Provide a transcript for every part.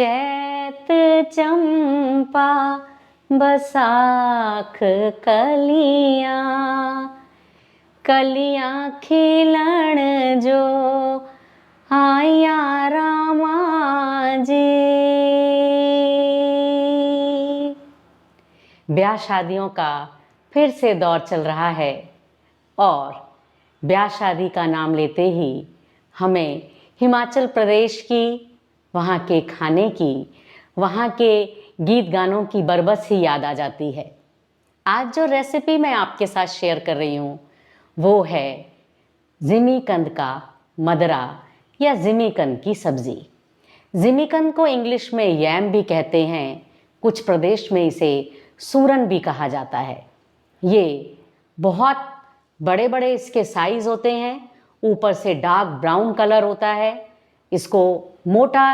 चैत चंपा बसाख कलियां, कलियां खिलण जो आया रामा जी। ब्याह शादियों का फिर से दौर चल रहा है और ब्याह शादी का नाम लेते ही हमें हिमाचल प्रदेश की, वहाँ के खाने की, वहाँ के गीत गानों की बरबस ही याद आ जाती है। आज जो रेसिपी मैं आपके साथ शेयर कर रही हूँ वो है जिमीकंद का मदरा या जिमीकंद की सब्जी। जिमीकंद को इंग्लिश में यैम भी कहते हैं, कुछ प्रदेश में इसे सूरन भी कहा जाता है। ये बहुत बड़े बड़े इसके साइज होते हैं, ऊपर से डार्क ब्राउन कलर होता है। इसको मोटा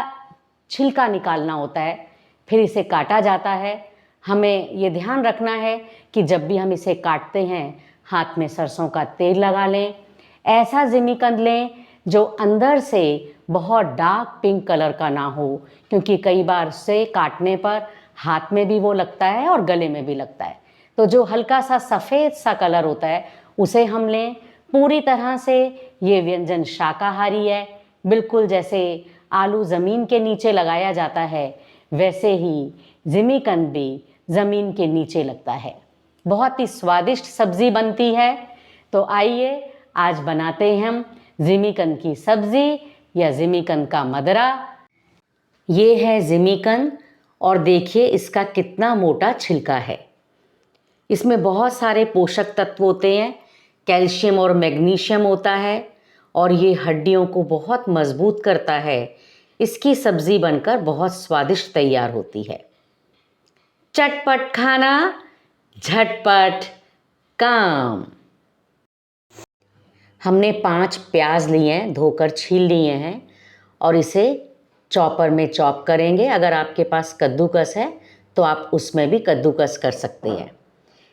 छिलका निकालना होता है, फिर इसे काटा जाता है। हमें ये ध्यान रखना है कि जब भी हम इसे काटते हैं हाथ में सरसों का तेल लगा लें। ऐसा जिमीकंद लें जो अंदर से बहुत डार्क पिंक कलर का ना हो, क्योंकि कई बार से काटने पर हाथ में भी वो लगता है और गले में भी लगता है। तो जो हल्का सा सफ़ेद सा कलर होता है उसे हम लें। पूरी तरह से ये व्यंजन शाकाहारी है, बिल्कुल जैसे आलू ज़मीन के नीचे लगाया जाता है वैसे ही जिमीकंद भी ज़मीन के नीचे लगता है। बहुत ही स्वादिष्ट सब्ज़ी बनती है। तो आइए आज बनाते हैं हम जिमीकंद की सब्ज़ी या जिमीकंद का मदरा। ये है जिमीकंद और देखिए इसका कितना मोटा छिलका है। इसमें बहुत सारे पोषक तत्व होते हैं, कैल्शियम और मैग्नीशियम होता है और ये हड्डियों को बहुत मजबूत करता है। इसकी सब्ज़ी बनकर बहुत स्वादिष्ट तैयार होती है। चटपट खाना, झटपट काम। हमने 5 प्याज लिए हैं, धोकर छील लिए हैं और इसे चॉपर में चॉप करेंगे। अगर आपके पास कद्दूकस है तो आप उसमें भी कद्दूकस कर सकते हैं।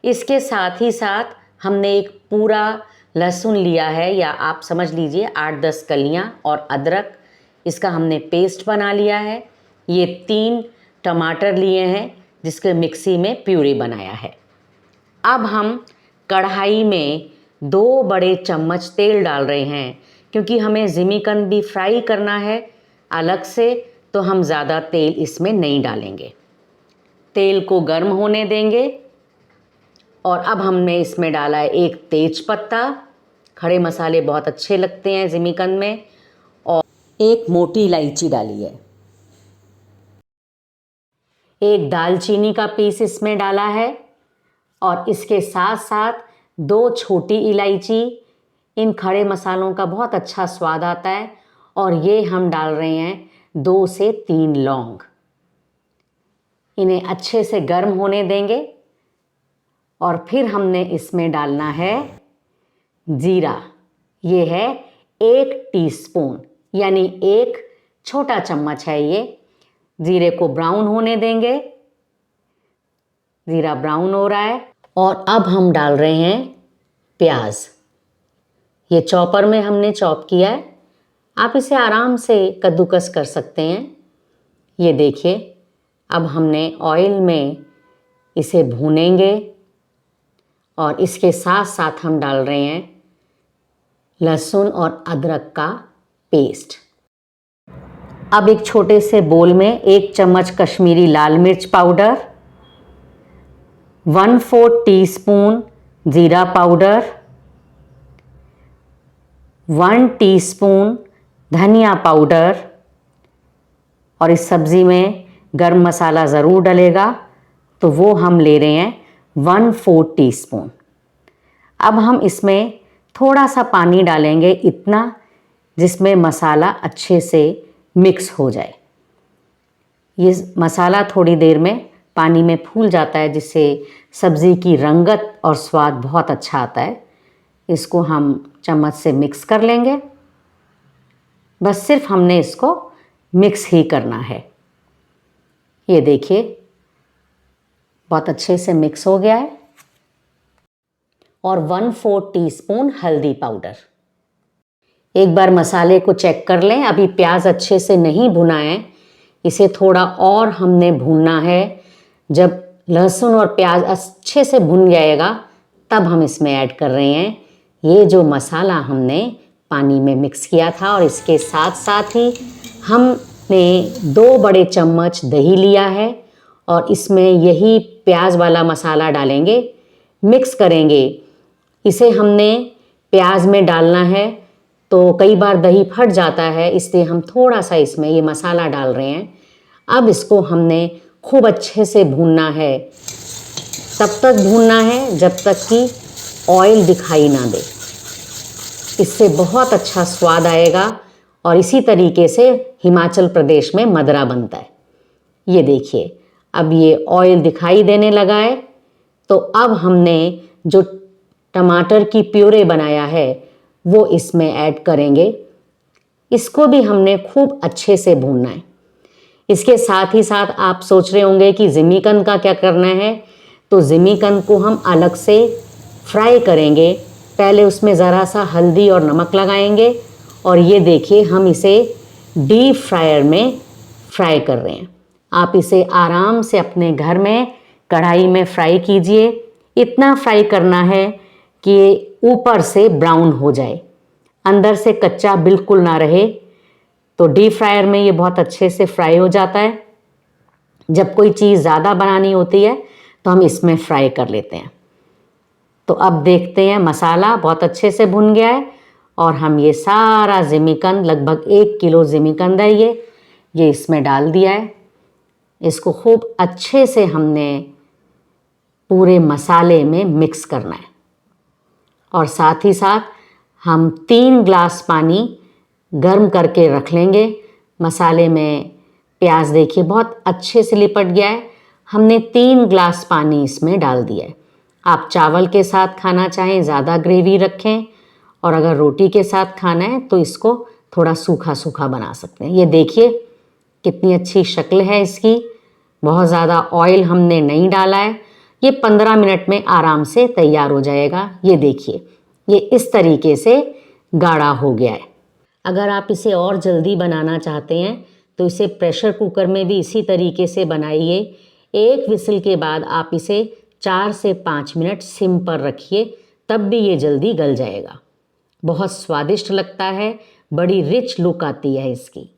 इसके साथ ही साथ हमने एक पूरा लहसुन लिया है, या आप समझ लीजिए 8-10 कलियां, और अदरक, इसका हमने पेस्ट बना लिया है। ये 3 टमाटर लिए हैं जिसके मिक्सी में प्यूरी बनाया है। अब हम कढ़ाई में 2 बड़े चम्मच तेल डाल रहे हैं, क्योंकि हमें जिमीकंद भी फ्राई करना है अलग से, तो हम ज़्यादा तेल इसमें नहीं डालेंगे। तेल को गर्म होने देंगे और अब हमने इसमें डाला है 1 तेज पत्ता, खड़े मसाले बहुत अच्छे लगते हैं जिमीकंद में, और 1 मोटी इलायची डाली है। 1 दालचीनी का पीस इसमें डाला है और इसके साथ साथ 2 छोटी इलायची। इन खड़े मसालों का बहुत अच्छा स्वाद आता है। और ये हम डाल रहे हैं 2 से 3 लौंग। इन्हें अच्छे से गर्म होने देंगे और फिर हमने इसमें डालना है जीरा। ये है 1 टीस्पून, यानी 1 छोटा चम्मच है ये। जीरे को ब्राउन होने देंगे। जीरा ब्राउन हो रहा है और अब हम डाल रहे हैं प्याज। ये चॉपर में हमने चॉप किया है, आप इसे आराम से कद्दूकस कर सकते हैं। ये देखिए, अब हमने ऑयल में इसे भूनेंगे और इसके साथ साथ हम डाल रहे हैं लहसुन और अदरक का पेस्ट। अब एक छोटे से बोल में 1 चम्मच कश्मीरी लाल मिर्च पाउडर, 1/4 टीस्पून जीरा पाउडर, 1 टीस्पून धनिया पाउडर, और इस सब्ज़ी में गरम मसाला ज़रूर डलेगा, तो वो हम ले रहे हैं 1/4 टीस्पून। अब हम इसमें थोड़ा सा पानी डालेंगे, इतना जिसमें मसाला अच्छे से मिक्स हो जाए। ये मसाला थोड़ी देर में पानी में फूल जाता है, जिससे सब्ज़ी की रंगत और स्वाद बहुत अच्छा आता है। इसको हम चम्मच से मिक्स कर लेंगे। बस सिर्फ हमने इसको मिक्स ही करना है। ये देखिए बहुत अच्छे से मिक्स हो गया है। और 1/4 टीस्पून हल्दी पाउडर। एक बार मसाले को चेक कर लें। अभी प्याज अच्छे से नहीं भुना है, इसे थोड़ा और हमने भूनना है। जब लहसुन और प्याज अच्छे से भुन जाएगा तब हम इसमें ऐड कर रहे हैं ये जो मसाला हमने पानी में मिक्स किया था, और इसके साथ साथ ही हमने 2 बड़े चम्मच दही लिया है और इसमें यही प्याज वाला मसाला डालेंगे, मिक्स करेंगे। इसे हमने प्याज में डालना है तो कई बार दही फट जाता है, इसलिए हम थोड़ा सा इसमें ये मसाला डाल रहे हैं। अब इसको हमने खूब अच्छे से भूनना है, तब तक भूनना है जब तक कि ऑयल दिखाई ना दे। इससे बहुत अच्छा स्वाद आएगा और इसी तरीके से हिमाचल प्रदेश में मदरा बनता है। ये देखिए अब ये ऑयल दिखाई देने लगा है, तो अब हमने जो टमाटर की प्यूरे बनाया है वो इसमें ऐड करेंगे। इसको भी हमने खूब अच्छे से भूनना है। इसके साथ ही साथ आप सोच रहे होंगे कि जिमीकंद का क्या करना है, तो जिमीकंद को हम अलग से फ्राई करेंगे। पहले उसमें ज़रा सा हल्दी और नमक लगाएंगे और ये देखिए हम इसे डीप फ्रायर में फ्राई कर रहे हैं। आप इसे आराम से अपने घर में कढ़ाई में फ्राई कीजिए। इतना फ्राई करना है कि ऊपर से ब्राउन हो जाए, अंदर से कच्चा बिल्कुल ना रहे। तो डीप फ्रायर में ये बहुत अच्छे से फ्राई हो जाता है। जब कोई चीज़ ज़्यादा बनानी होती है तो हम इसमें फ्राई कर लेते हैं। तो अब देखते हैं मसाला बहुत अच्छे से भुन गया है और हम ये सारा जिमीकंद, लगभग 1 किलो जिमीकंद है ये इसमें डाल दिया है। इसको खूब अच्छे से हमने पूरे मसाले में मिक्स करना है और साथ ही साथ हम 3 ग्लास पानी गर्म करके रख लेंगे। मसाले में प्याज देखिए बहुत अच्छे से लिपट गया है। हमने 3 ग्लास पानी इसमें डाल दिया है। आप चावल के साथ खाना चाहें ज़्यादा ग्रेवी रखें, और अगर रोटी के साथ खाना है तो इसको थोड़ा सूखा सूखा बना सकते हैं। ये देखिए कितनी अच्छी शक्ल है इसकी। बहुत ज़्यादा ऑयल हमने नहीं डाला है। ये 15 मिनट में आराम से तैयार हो जाएगा। ये देखिए ये इस तरीके से गाढ़ा हो गया है। अगर आप इसे और जल्दी बनाना चाहते हैं तो इसे प्रेशर कुकर में भी इसी तरीके से बनाइए। 1 विसिल के बाद आप इसे 4 से 5 मिनट सिम पर रखिए, तब भी ये जल्दी गल जाएगा। बहुत स्वादिष्ट लगता है, बड़ी रिच लुक आती है इसकी।